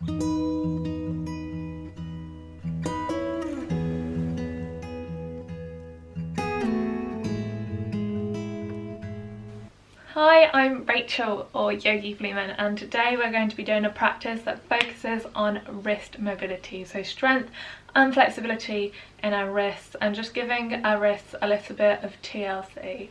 Hi, I'm Rachel or YogiFleeman, and today we're going to be doing a practice that focuses on wrist mobility, so strength and flexibility in our wrists and just giving our wrists a little bit of TLC.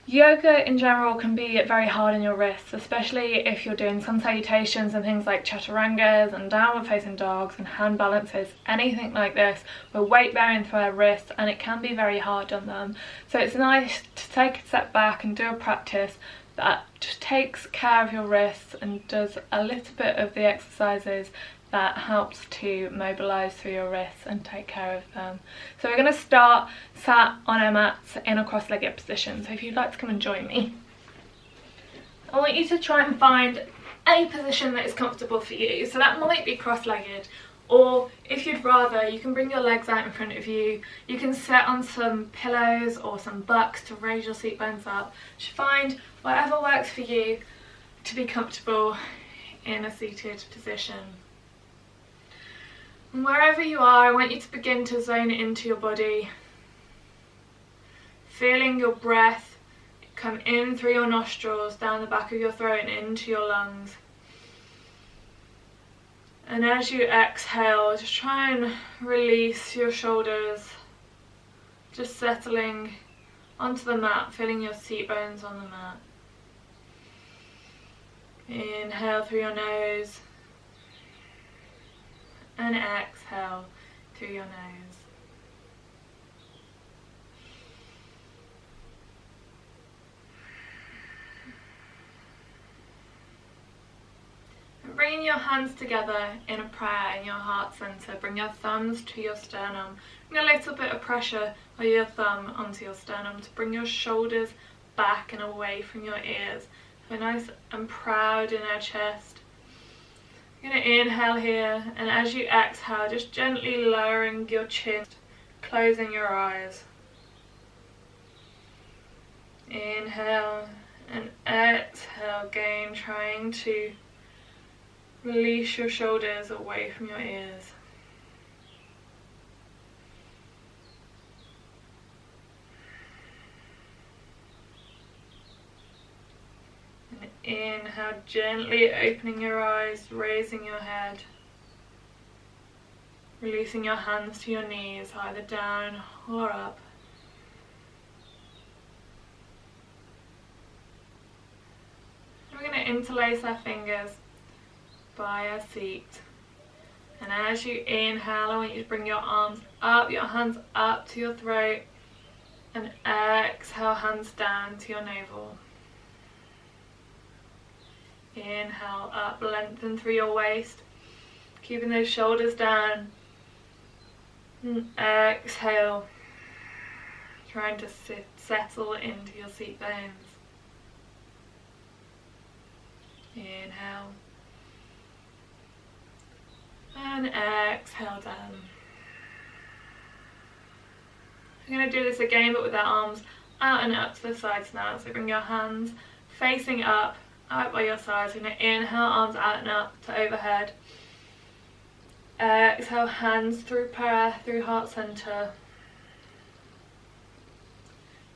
Yoga in general can be very hard on your wrists, especially if you're doing sun salutations and things like chaturangas and downward facing dogs and hand balances, anything like this. We're weight bearing through our wrists and it can be very hard on them. So it's nice to take a step back and do a practice that just takes care of your wrists and does a little bit of the exercises that helps to mobilise through your wrists and take care of them. So we're going to start sat on our mats in a cross-legged position, so if you'd like to come and join me. I want you to try and find a position that is comfortable for you, so that might be cross-legged, or if you'd rather, you can bring your legs out in front of you, you can sit on some pillows or some bucks to raise your seat bones up. Just find whatever works for you to be comfortable in a seated position. And wherever you are, I want you to begin to zone into your body, feeling your breath come in through your nostrils, down the back of your throat and into your lungs. And as you exhale, just try and release your shoulders, just settling onto the mat, feeling your seat bones on the mat. Inhale through your nose. And exhale through your nose. And bringing your hands together in a prayer in your heart center, bring your thumbs to your sternum. Bring a little bit of pressure with your thumb onto your sternum to bring your shoulders back and away from your ears. So nice and proud in our chest. You're going to inhale here, and as you exhale, just gently lowering your chin, closing your eyes. Inhale and exhale again, trying to release your shoulders away from your ears. Inhale, gently opening your eyes, raising your head, releasing your hands to your knees, either down or up. We're going to interlace our fingers by our seat. And as you inhale, I want you to bring your arms up, your hands up to your throat, and exhale, hands down to your navel. Inhale up, lengthen through your waist, keeping those shoulders down. And exhale, trying to settle into your seat bones. Inhale. And exhale down. We're going to do this again, but with our arms out and up to the sides now. So bring your hands facing up, out by your sides. We're going to inhale, arms out and up to overhead. Exhale, hands through prayer, through heart center.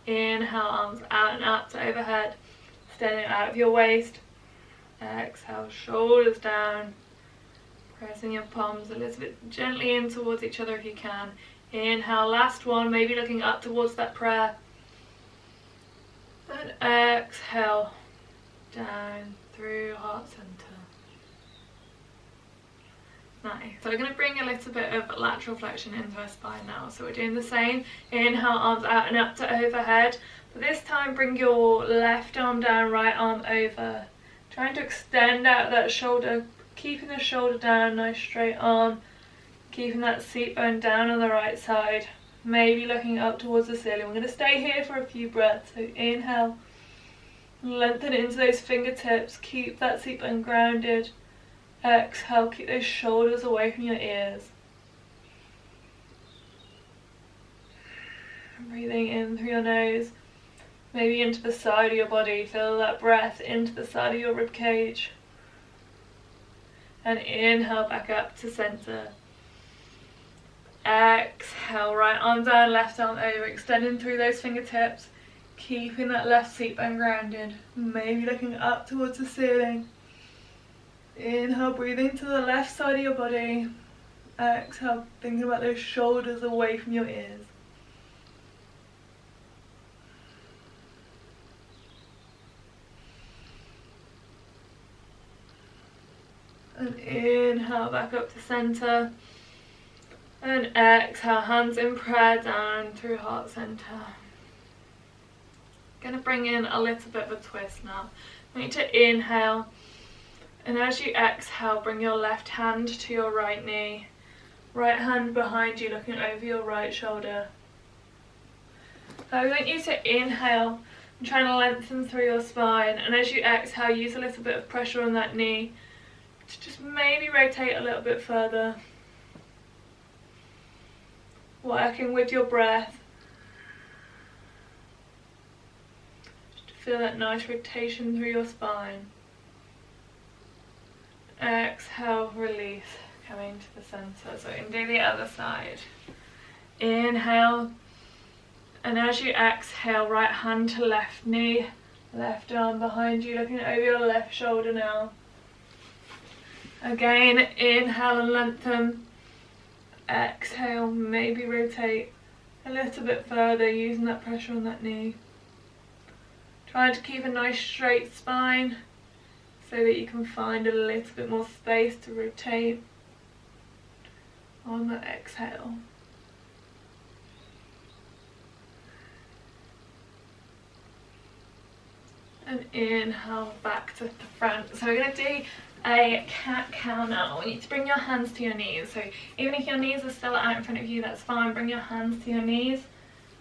Inhale, arms out and up to overhead, extending out of your waist. Exhale, shoulders down, pressing your palms a little bit gently in towards each other if you can. Inhale, last one, maybe looking up towards that prayer. And exhale, down through heart center. Nice. So we're going to bring a little bit of lateral flexion into our spine now. So we're doing the same. Inhale, arms out and up to overhead. But this time bring your left arm down, right arm over. Trying to extend out that shoulder, keeping the shoulder down, nice straight arm. Keeping that seat bone down on the right side. Maybe looking up towards the ceiling. We're going to stay here for a few breaths. So inhale. Lengthen into those fingertips. Keep that seat bone grounded. Exhale, keep those shoulders away from your ears. Breathing in through your nose, maybe into the side of your body. Feel that breath into the side of your rib cage. and inhale back up to center. Exhale, right arm down, left arm over, extending through those fingertips, keeping that left seat bone grounded, maybe looking up towards the ceiling. Inhale, breathing to the left side of your body. Exhale, thinking about those shoulders away from your ears. And inhale back up to center. And exhale, hands in prayer down through heart center. Gonna bring in a little bit of a twist now. I want you to inhale, and as you exhale, bring your left hand to your right knee. Right hand behind you, looking over your right shoulder. I want you to inhale and try to lengthen through your spine, and as you exhale, use a little bit of pressure on that knee to just maybe rotate a little bit further. Working with your breath. Just feel that nice rotation through your spine. Exhale, release, coming to the center. So we can do the other side. Inhale, and as you exhale, right hand to left knee, left arm behind you, looking over your left shoulder now. Again, inhale and lengthen. Exhale, maybe rotate a little bit further, using that pressure on that knee. Trying to keep a nice straight spine so that you can find a little bit more space to rotate on the exhale. And inhale back to the front. So we're going to do a cat cow now. I want you to bring your hands to your knees. So even if your knees are still out in front of you, that's fine. Bring your hands to your knees.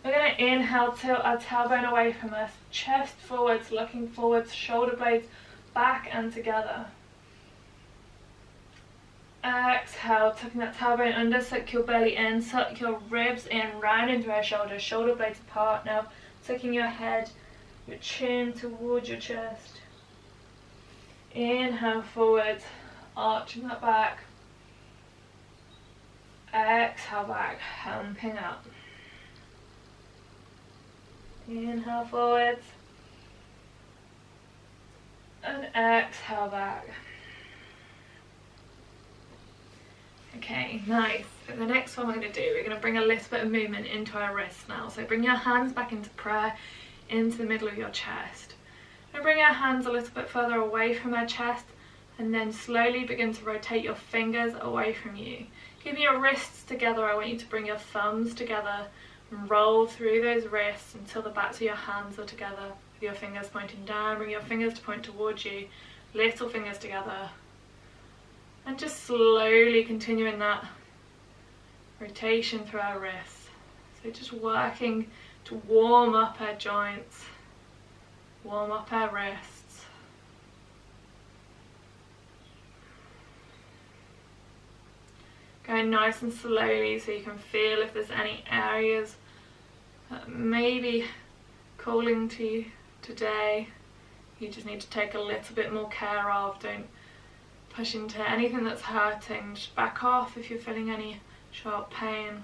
We're going to inhale, tilt our tailbone away from us, chest forwards, looking forwards, shoulder blades back and together. Exhale, tucking that tailbone under, suck your belly in, suck your ribs in, round into our shoulders, shoulder blades apart now, tucking your head, your chin towards your chest. Inhale forwards, arching that back. Exhale back, humping up. Inhale forwards. And exhale back. Okay, nice. And the next one we're going to do, we're going to bring a little bit of movement into our wrists now. So bring your hands back into prayer, into the middle of your chest. And bring our hands a little bit further away from our chest, and then slowly begin to rotate your fingers away from you. Keeping your wrists together, I want you to bring your thumbs together and roll through those wrists until the backs of your hands are together, with your fingers pointing down. Bring your fingers to point towards you, little fingers together. And just slowly continuing that rotation through our wrists. So just working to warm up our joints. Warm up our wrists. Going nice and slowly so you can feel if there's any areas that may be calling to you today. You just need to take a little bit more care of. Don't push into anything that's hurting. Just back off if you're feeling any sharp pain.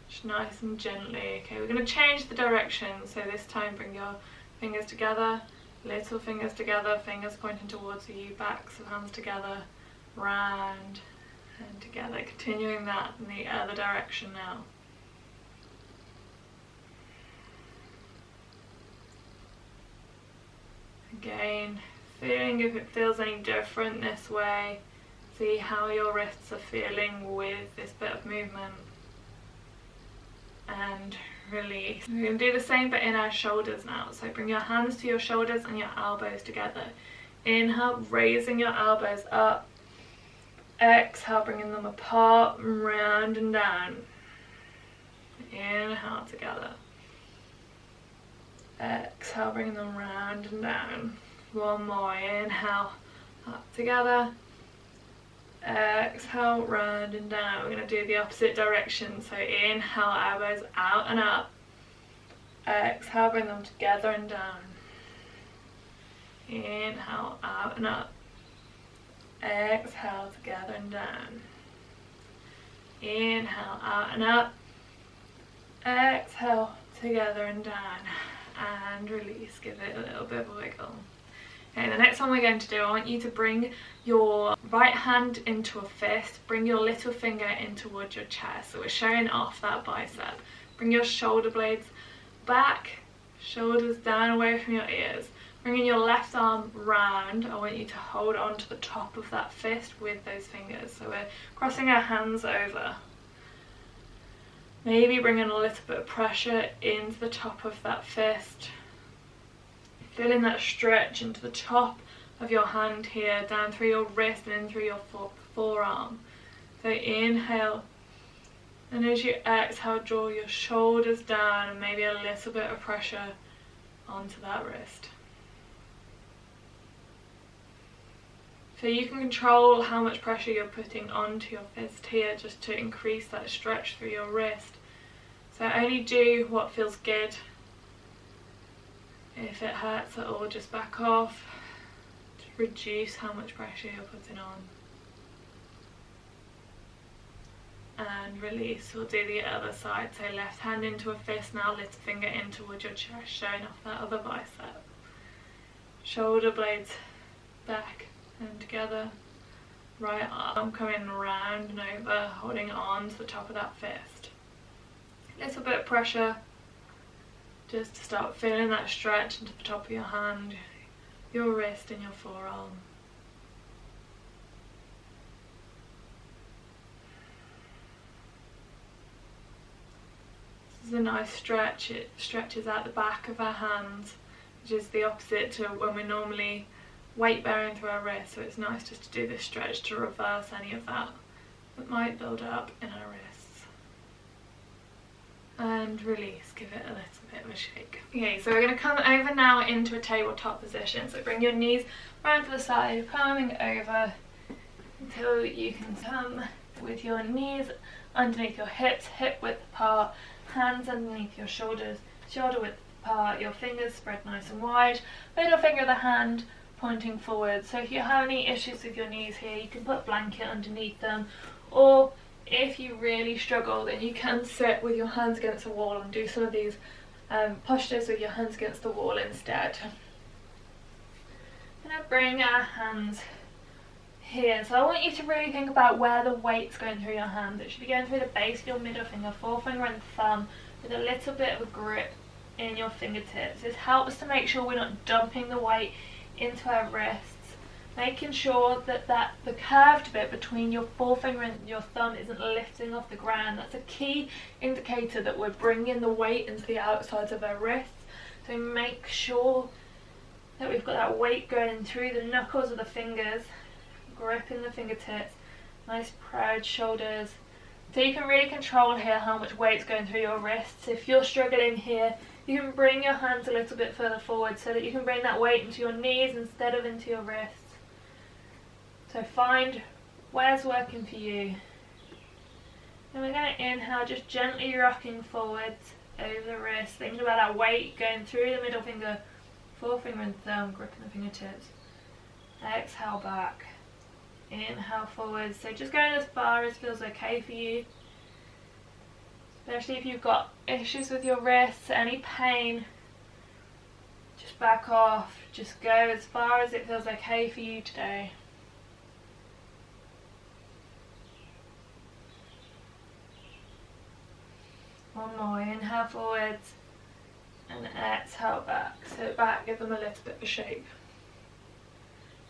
Just nice and gently. Okay, we're going to change the direction. So this time bring your fingers together, little fingers together, fingers pointing towards you, backs of hands together, round and together. Continuing that in the other direction now. Again, feeling if it feels any different this way. See how your wrists are feeling with this bit of movement. And release. We're going to do the same but in our shoulders now. So bring your hands to your shoulders and your elbows together. Inhale, raising your elbows up. Exhale, bringing them apart, round and down. Inhale together. Exhale, bringing them round and down. One more. Inhale, up together. Exhale, round and down. We're going to do the opposite direction. So inhale, elbows out and up. Exhale, bring them together and down. Inhale, out and up. Exhale together and down. Inhale out and up. Exhale together and down. And release. Give it a little bit of a wiggle. Okay, the next one we're going to do, I want you to bring your right hand into a fist. Bring your little finger in towards your chest. So we're showing off that bicep. Bring your shoulder blades back. Shoulders down away from your ears. Bringing your left arm round, I want you to hold on to the top of that fist with those fingers. So we're crossing our hands over. Maybe bringing a little bit of pressure into the top of that fist. Feeling that stretch into the top of your hand here, down through your wrist and in through your forearm. So inhale, and as you exhale, draw your shoulders down and maybe a little bit of pressure onto that wrist. So you can control how much pressure you're putting onto your fist here just to increase that stretch through your wrist. So only do what feels good. If it hurts at all, just back off. Just reduce how much pressure you're putting on. And release. We'll do the other side. So left hand into a fist now, little finger in towards your chest, showing off that other bicep. Shoulder blades back and together. Right arm coming round and over, holding on to the top of that fist. A little bit of pressure, just to start feeling that stretch into the top of your hand, your wrist and your forearm. This is a nice stretch. It stretches out the back of our hands, which is the opposite to when we're normally weight bearing through our wrists. So it's nice just to do this stretch to reverse any of that might build up in our wrists. And release, give it a little bit of a shake. Okay, so we're going to come over now into a tabletop position. So bring your knees round to the side, coming over until you can come with your knees underneath your hips, hip width apart, hands underneath your shoulders, shoulder width apart, your fingers spread nice and wide, middle finger of the hand pointing forward. So if you have any issues with your knees here, you can put a blanket underneath them, or if you really struggle, then you can sit with your hands against the wall and do some of these postures with your hands against the wall instead. I'm going to bring our hands here. So I want you to really think about where the weight's going through your hands. It should be going through the base of your middle finger, forefinger and thumb, with a little bit of a grip in your fingertips. This helps to make sure we're not dumping the weight into our wrists. Making sure that the curved bit between your forefinger and your thumb isn't lifting off the ground. That's a key indicator that we're bringing the weight into the outsides of our wrists. So make sure that we've got that weight going through the knuckles of the fingers, gripping the fingertips, nice proud shoulders. So you can really control here how much weight's going through your wrists. If you're struggling here, you can bring your hands a little bit further forward so that you can bring that weight into your knees instead of into your wrists. So find where's working for you. And we're going to inhale, just gently rocking forwards over the wrist, thinking about that weight going through the middle finger, forefinger and thumb, gripping the fingertips. Exhale back. Inhale forwards. So just going as far as feels okay for you. Especially if you've got issues with your wrists, any pain, just back off. Just go as far as it feels okay for you today. One more, inhale forwards and exhale back. Sit back, give them a little bit of a shake.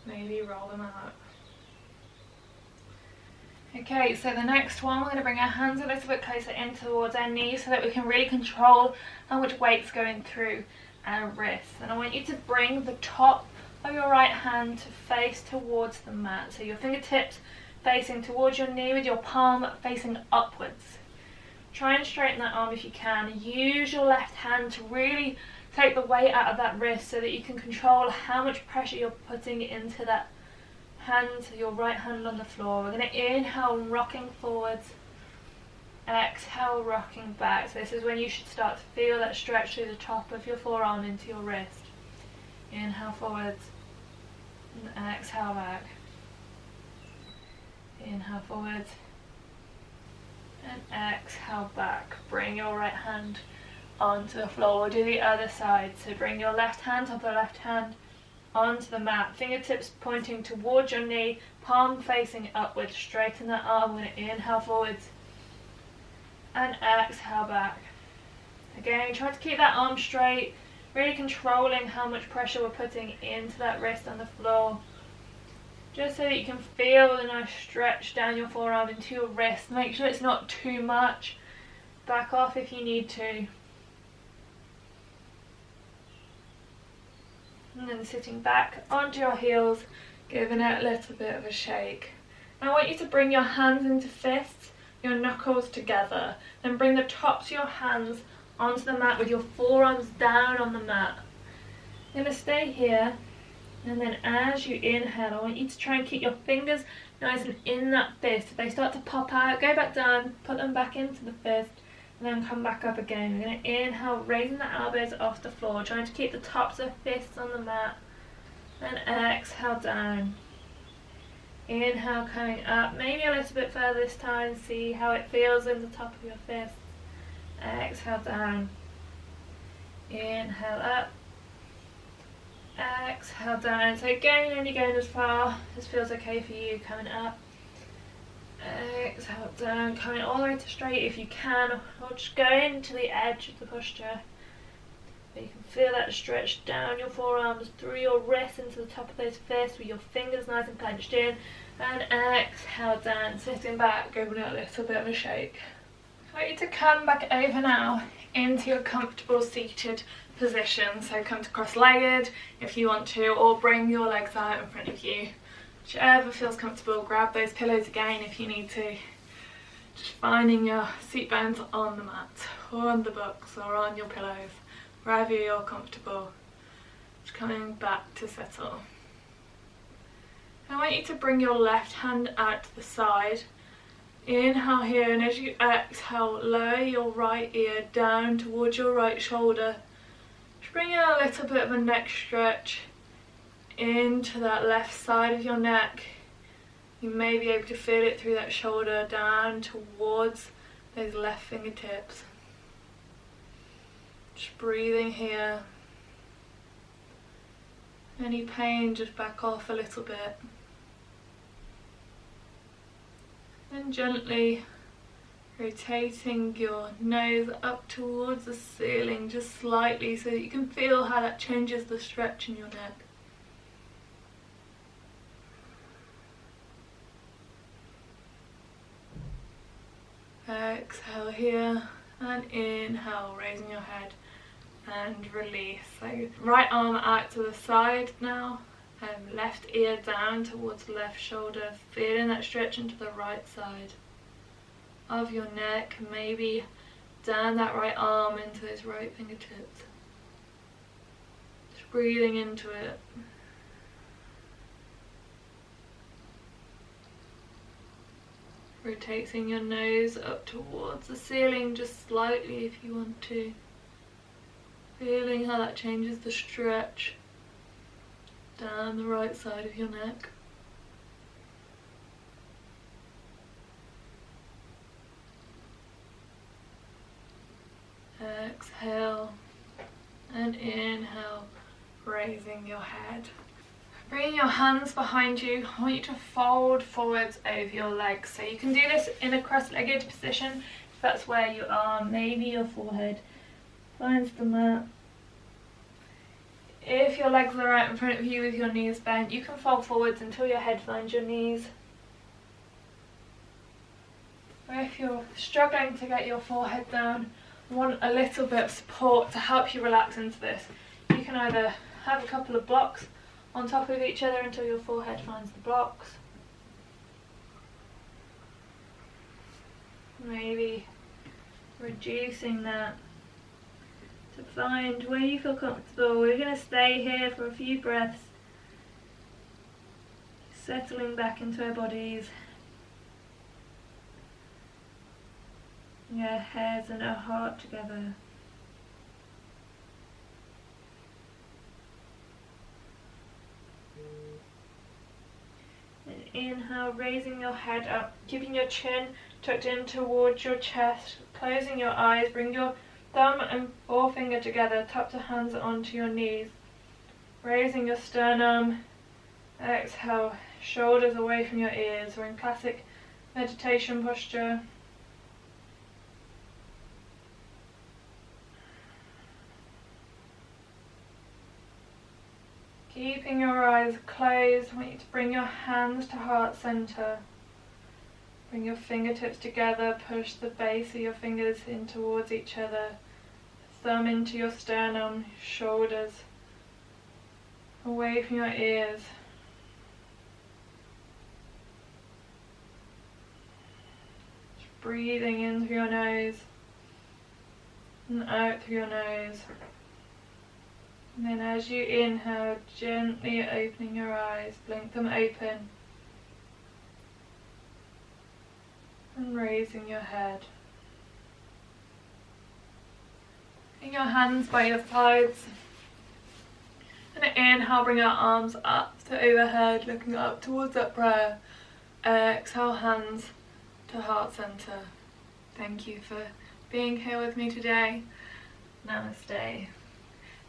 Maybe roll them out. Okay, so the next one, we're going to bring our hands a little bit closer in towards our knees so that we can really control how much weight's going through our wrists. And I want you to bring the top of your right hand to face towards the mat. So your fingertips facing towards your knee with your palm facing upwards. Try and straighten that arm if you can. Use your left hand to really take the weight out of that wrist so that you can control how much pressure you're putting into that hand, your right hand on the floor. We're going to inhale, rocking forwards, exhale, rocking back. So this is when you should start to feel that stretch through the top of your forearm into your wrist. Inhale forwards and exhale back. Inhale forwards. And exhale back. Bring your right hand onto the floor. We'll do the other side. So bring your left hand, top of the left hand, onto the mat. Fingertips pointing towards your knee, palm facing upwards. Straighten that arm. We're going to inhale forwards. And exhale back. Again, try to keep that arm straight. Really controlling how much pressure we're putting into that wrist on the floor. Just so that you can feel the nice stretch down your forearm into your wrist. Make sure it's not too much. Back off if you need to. And then sitting back onto your heels, giving it a little bit of a shake. I want you to bring your hands into fists, your knuckles together. Then bring the tops of your hands onto the mat with your forearms down on the mat. You're going to stay here. And then as you inhale, I want you to try and keep your fingers nice and in that fist. If they start to pop out, go back down, put them back into the fist, and then come back up again. We're going to inhale, raising the elbows off the floor, trying to keep the tops of fists on the mat. And exhale down. Inhale, coming up, maybe a little bit further this time. See how it feels in the top of your fist. Exhale down. Inhale up. Exhale down. So again, only going as far as feels okay for you. Coming up. Exhale down. Coming all the way to straight if you can, or just go into the edge of the posture. But you can feel that stretch down your forearms, through your wrists into the top of those fists with your fingers nice and clenched in. And exhale down, sitting back, giving it a little bit of a shake. I want you to come back over now into your comfortable seated position. So come to cross-legged if you want to, or bring your legs out in front of you. Whichever feels comfortable. Grab those pillows again if you need to. Just finding your seat bones on the mat, or on the books, or on your pillows, wherever you're comfortable. Just coming back to settle. I want you to bring your left hand out to the side. Inhale here, and as you exhale, lower your right ear down towards your right shoulder. Just bring in a little bit of a neck stretch into that left side of your neck. You may be able to feel it through that shoulder down towards those left fingertips. Just breathing here. Any pain, just back off a little bit. And gently rotating your nose up towards the ceiling just slightly so that you can feel how that changes the stretch in your neck. Exhale here and inhale, raising your head and release. So right arm out to the side now. Left ear down towards the left shoulder, feeling that stretch into the right side of your neck, maybe down that right arm into those right fingertips. Just breathing into it. Rotating your nose up towards the ceiling just slightly if you want to. Feeling how that changes the stretch down the right side of your neck. Exhale and inhale, raising your head. Bringing your hands behind you, I want you to fold forwards over your legs. So you can do this in a cross-legged position if that's where you are. Maybe your forehead finds the mat. If your legs are out in front of you with your knees bent, you can fold forwards until your head finds your knees. Or if you're struggling to get your forehead down, want a little bit of support to help you relax into this, you can either have a couple of blocks on top of each other until your forehead finds the blocks. Maybe reducing that to find where you feel comfortable. We're going to stay here for a few breaths, settling back into our bodies, our heads and our heart together. And inhale, raising your head up, keeping your chin tucked in towards your chest, closing your eyes, bring your thumb and forefinger together, tap the hands onto your knees, raising your sternum, exhale, shoulders away from your ears. We're in classic meditation posture. Keeping your eyes closed, I want you to bring your hands to heart center. Bring your fingertips together, push the base of your fingers in towards each other. Thumb into your sternum, shoulders away from your ears. Just breathing in through your nose and out through your nose. And then as you inhale, gently opening your eyes, blink them open. And raising your head. Bring your hands by your sides. And inhale, bring our arms up to overhead, looking up towards that prayer. Exhale, hands to heart center. Thank you for being here with me today. Namaste.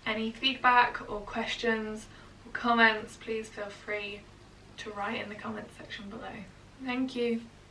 Any feedback or questions or comments, please feel free to write in the comments section below. Thank you.